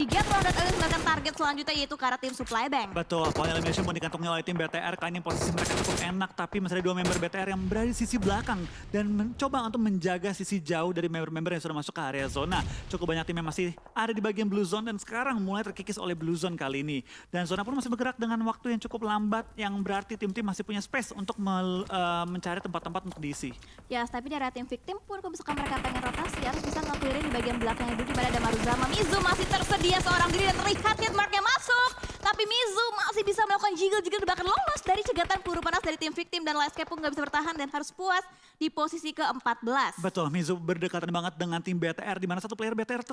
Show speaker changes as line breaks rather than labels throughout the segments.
Bigetron dan Aliens mendapatkan target selanjutnya yaitu ke arah tim Supply Bank.
Betul, poin elimination pun dikantongi oleh tim BTR. Kali ini posisi mereka cukup enak, tapi masih ada 2 member BTR yang berada di sisi belakang dan mencoba untuk menjaga sisi jauh dari member-member yang sudah masuk ke area zona. Cukup banyak tim yang masih ada di bagian blue zone dan sekarang mulai terkikis oleh blue zone kali ini. Dan zona pun masih bergerak dengan waktu yang cukup lambat, yang berarti tim-tim masih punya space untuk mencari tempat-tempat untuk diisi.
Ya, tapi dari tim victim pun kalau misalkan mereka pengen rotasi harus bisa nge-clearin di bagian belakangnya dulu di mana ada Maruzama. Mizu masih tersedia seorang diri dan terlihat hit marknya masuk. Tapi Mizu masih bisa melakukan jiggle-jiggle bahkan lolos dari cegatan peluru panas dari tim victim dan Lightscape pun nggak bisa bertahan dan harus puas di posisi ke-14.
Betul, Mizu berdekatan banget dengan tim BTR di mana satu player BTR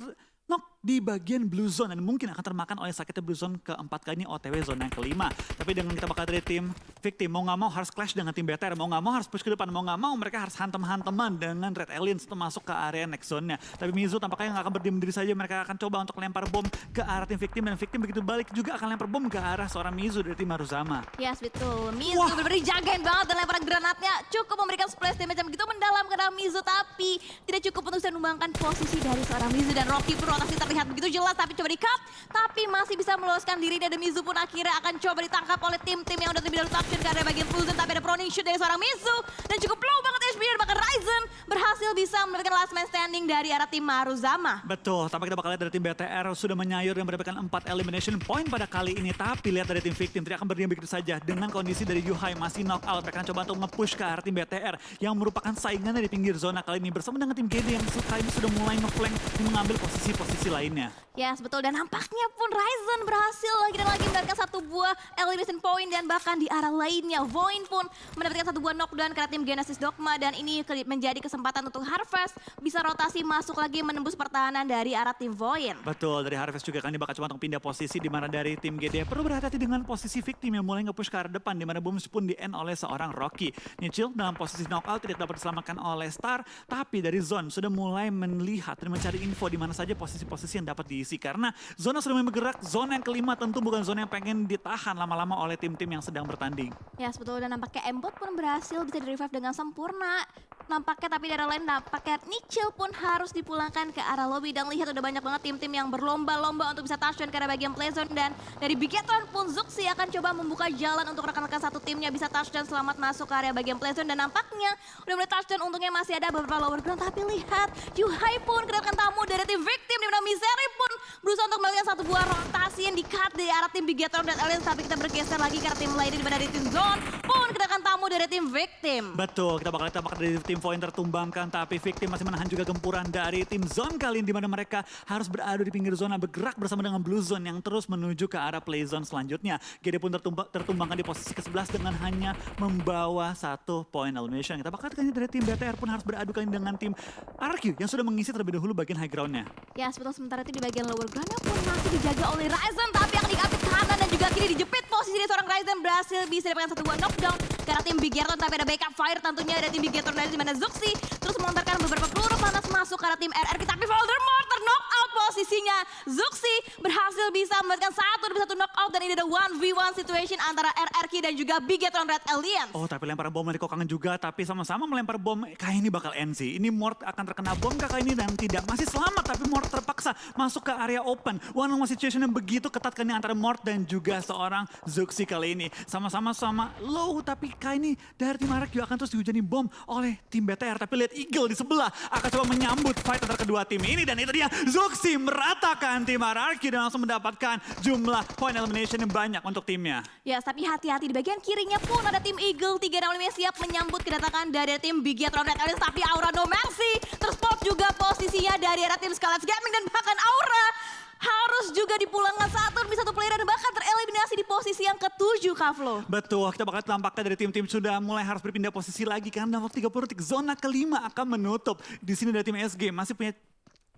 knock di bagian blue zone dan mungkin akan termakan oleh sakitnya blue zone keempat kali ini OTW zona yang kelima. Tapi dengan kita bakal dari tim victim mau nggak mau harus clash dengan tim BTR, mau nggak mau harus push ke depan, mau nggak mau mereka harus hantem-hanteman dengan Red Aliens untuk masuk ke area next zone-nya. Tapi Mizu tampaknya nggak akan berdiam diri saja, mereka akan coba untuk lempar bom ke arah tim victim dan victim begitu balik juga akan lempar bom ke arah seorang Mizu dari tim Maruzama.
Yes, betul. Mizu benar-benar dijagain banget dan lemparan granatnya cukup memberikan splash damage yang begitu mendalam ke arah Mizu, tapi tidak cukup untuk bisa menumbangkan posisi dari seorang Mizu dan Rocky pun rotasi terlihat begitu jelas tapi coba di-cut, tapi masih bisa meloloskan diri dan Mizu pun akhirnya akan coba ditangkap oleh tim-tim yang udah lebih dahulu touchdown ke area bagian Fusion, tapi ada proning shoot dari seorang Mizu dan cukup low banget HP dan bahkan Ryzen berhasil bisa mendapatkan last man standing dari arah tim Maruzama.
Betul, tapi kita bakal lihat dari tim BTR sudah menyayur dan mendapatkan 4 elimination point pada kali ini. Tapi lihat dari tim victim tidak akan berdiam begitu saja dengan kondisi dari Yuhai masih knock out. Mereka akan coba untuk nge-push ke arah tim BTR yang merupakan saingannya di pinggir zona kali ini bersama dengan tim GD yang kali ini sudah mulai nge-flank dan mengambil posisi-posisi lainnya.
Yes, betul, dan nampaknya pun Ryzen berhasil lagi dan lagi mendapatkan satu buah elimination point dan bahkan di arah lainnya Void pun mendapatkan satu buah knockdown karena tim Genesis Dogma dan ini menjadi kesempatan untuk Harvest bisa rotasi masuk lagi menembus pertahanan dari arah tim Void.
Betul, dari Harvest juga kan dia bakal coba untuk pindah posisi di mana dari tim GD perlu berhati-hati dengan posisi victim yang mulai nge-push ke arah depan di mana bombs pun di-end oleh seorang Rocky. Nichil dalam posisi knockout tidak dapat diselamatkan oleh Star, tapi dari Zone sudah mulai melihat dan mencari info di mana saja posisi-posisi yang dapat diisi karena zona sudah mulai bergerak. Zona yang kelima tentu bukan zona yang pengen ditahan lama-lama oleh tim-tim yang sedang bertanding.
Yes, betul, dan nampaknya Embot pun berhasil bisa di-revive dengan sempurna. Nampaknya tapi dari lain nampaknya Nichil pun harus dipulangkan ke arah lobby dan lihat udah banyak banget tim-tim yang berlomba-lomba untuk bisa touchdown ke arah bagian playzone dan dari Bigetron pun Zuxi akan coba membuka jalan untuk rekan-rekan satu timnya bisa touchdown selamat masuk ke area bagian playzone dan nampaknya udah mulai touchdown untungnya masih ada beberapa lower ground tapi lihat Yuhai pun kedatangan tamu dari tim victim di mana Misery pun berusaha untuk melakukan satu buah rotasi yang di-cut di arah tim Bigetron dan Aliens tapi kita bergeser lagi ke arah tim lainnya di mana dari tim Zone pun kedatangan tamu dari tim victim.
Betul, kita bakal lihat dari tim Void tertumbangkan tapi victim masih menahan juga gempuran dari tim Zone kali ini di mana mereka harus beradu di pinggir zona bergerak bersama dengan Blue Zone yang terus menuju ke arah play zone selanjutnya. GD pun tertumbangkan di posisi ke-11 dengan hanya membawa 1 poin elimination. Kita bakal lihat dari tim BTR pun harus beradu kali dengan tim RQ yang sudah mengisi terlebih dahulu bagian high ground-nya.
Ya, betul, sementara itu di bagian lower ground-nya pun masih dijaga oleh Ryzen tapi akan diambil kanan dan juga kiri dijepit posisi dari seorang Ryzen berhasil bisa dapatkan satu buah knockdown karena tim Bigetron tapi ada backup fire tentunya dari tim Bigetron dari dimana Zuxi terus melontarkan beberapa peluru panas masuk ke arah tim RRQ tapi Voldemort knock out posisinya. Zuxi berhasil bisa mendapatkan satu knockout dan ini ada 1v1 situation antara RRQ dan juga Bigetron Red Alliance.
Oh, tapi lempar bom dari Kokangan juga tapi sama-sama melempar bom. Kayak ini bakal NC. Ini Mort akan terkena bom kakak ini dan tidak masih selamat tapi Mort terpaksa masuk ke area open. One-on-one situation yang begitu ketat kan antara Mort dan juga seorang Zuxi kali ini. Sama-sama low tapi kali ini dari tim RRQ akan terus dihujani bom oleh tim BTR. Tapi lihat Eagle di sebelah akan coba menyambut fight antara kedua tim ini dan itu dia Zuxi meratakan tim RRQ dan langsung mendapatkan jumlah point elimination yang banyak untuk timnya.
Ya, tapi hati-hati di bagian kirinya pun ada tim Eagle 365 yang siap menyambut kedatangan dari tim Bigetron Red Alliance tapi Aura No Mercy terspot juga posisinya dari arah tim Scarlet Gaming dan bahkan Aura harus juga dipulangkan satu player dan bahkan tereliminasi di posisi yang ke-7 Kavlo.
Betul, kita bakal tampaknya dari tim-tim sudah mulai harus berpindah posisi lagi karena dalam waktu 30 detik zona kelima akan menutup. Di sini dari tim SG masih punya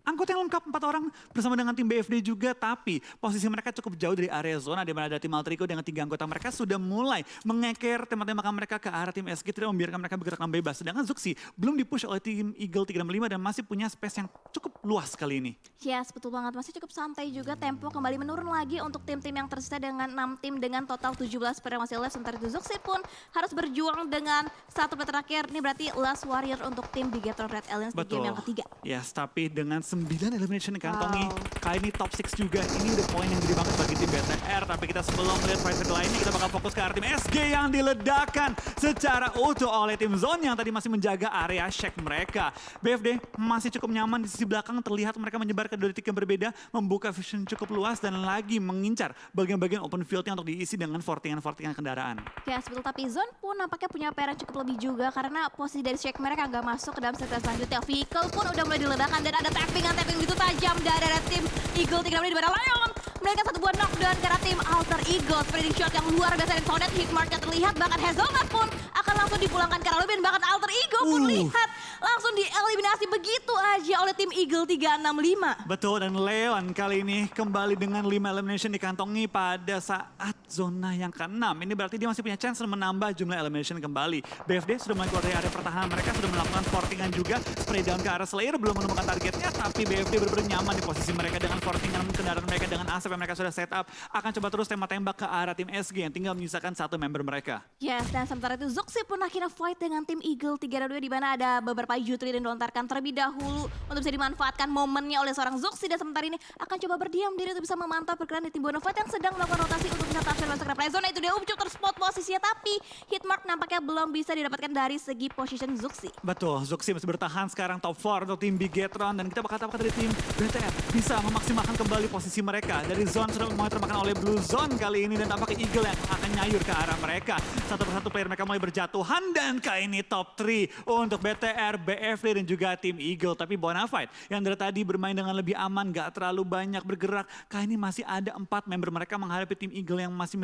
anggota yang lengkap 4 orang bersama dengan tim BFD juga, tapi posisi mereka cukup jauh dari area zona di mana ada tim Altrico dengan 3 anggota mereka sudah mulai mengeker tembak-tembakan mereka ke arah tim SG, tidak membiarkan mereka bergerak dengan bebas. Sedangkan Zuxi belum dipush oleh tim Eagle 365 dan masih punya space yang cukup luas kali ini.
Yes, betul banget. Masih cukup santai juga, tempo kembali menurun lagi untuk tim-tim yang tersisa dengan 6 tim dengan total 17 player yang masih left. Sementara itu Zuxi pun harus berjuang dengan satu player terakhir. Ini berarti last warrior untuk tim Bigetron Red Alliance di game yang ketiga.
Yes, tapi dengan 9 elimination dikantongi.
Wow.
Kali ini top 6 juga. Ini udah poin yang gede banget bagi tim BTR. Tapi kita sebelum melihat fight lainnya, kita bakal fokus ke arah tim SG yang diledakkan secara utuh oleh tim Zone yang tadi masih menjaga area check mereka. BFD masih cukup nyaman di sisi belakang, terlihat mereka menyebar ke 2 titik yang berbeda, membuka vision cukup luas dan lagi mengincar bagian-bagian open fieldnya untuk diisi dengan fortingan-fortingan kendaraan.
Ya betul, tapi Zone pun nampaknya punya PR yang cukup lebih juga karena posisi dari check mereka nggak masuk ke dalam set selanjutnya. Vehicle pun udah mulai diledakkan dan ada tapping begitu tajam dari tim Eagle 3 di mana Leon mereka satu buah knockdown karena tim Alter Eagle. Spreading shot yang luar biasa dari Sonet, hitmarknya terlihat, bahkan Hazelnut pun akan langsung dipulangkan ke arah Lubin, bahkan Alter Eagle pun lihat langsung dieliminasi begitu aja oleh tim Eagle 365.
Betul, dan Leon kali ini kembali dengan 5 elimination dikantongi pada saat zona yang ke-6. Ini berarti dia masih punya chance menambah jumlah elimination kembali. BFD sudah mulai keluar dari area pertahanan mereka, sudah melakukan fortingan juga, spray down ke arah Slayer, belum menemukan targetnya, tapi BFD benar-benar nyaman di posisi mereka dengan fortingan kendaraan mereka, dengan asap yang mereka sudah set up. Akan coba terus tembak-tembak ke arah tim SG yang tinggal menyisakan 1 member mereka.
Yes, dan sementara itu Zoxy pun akhirnya fight dengan tim Eagle 3-2 di mana ada beberapa jutri yang dilontarkan terlebih dahulu untuk bisa dimanfaatkan momennya oleh seorang Zoxy, dan sementara ini akan coba berdiam diri untuk bisa memantau pergerakan di tim Bonafide yang sedang melakukan rotasi untuk bisa touchdown masuk ke play zone. Itu dia Upcuk terspot posisinya, tapi hitmark nampaknya belum bisa didapatkan dari segi position Zoxy.
Betul, Zoxy masih bertahan sekarang top 4 untuk tim Bigetron, dan kita bakal tahu dari tim BTR bisa memaksimalkan kembali posisi mereka. Dari zone sudah mulai termakan oleh Blue Zone kali ini, dan tampaknya Eagle yang akan nyayur ke arah mereka. Satu persatu player mereka mulai berjatuhan, dan kali ini top 3 untuk BTR, BFD dan juga tim Eagle. Tapi Bonafide yang dari tadi bermain dengan lebih aman, gak terlalu banyak bergerak. Kali ini masih ada 4 member mereka menghadapi tim Eagle yang masih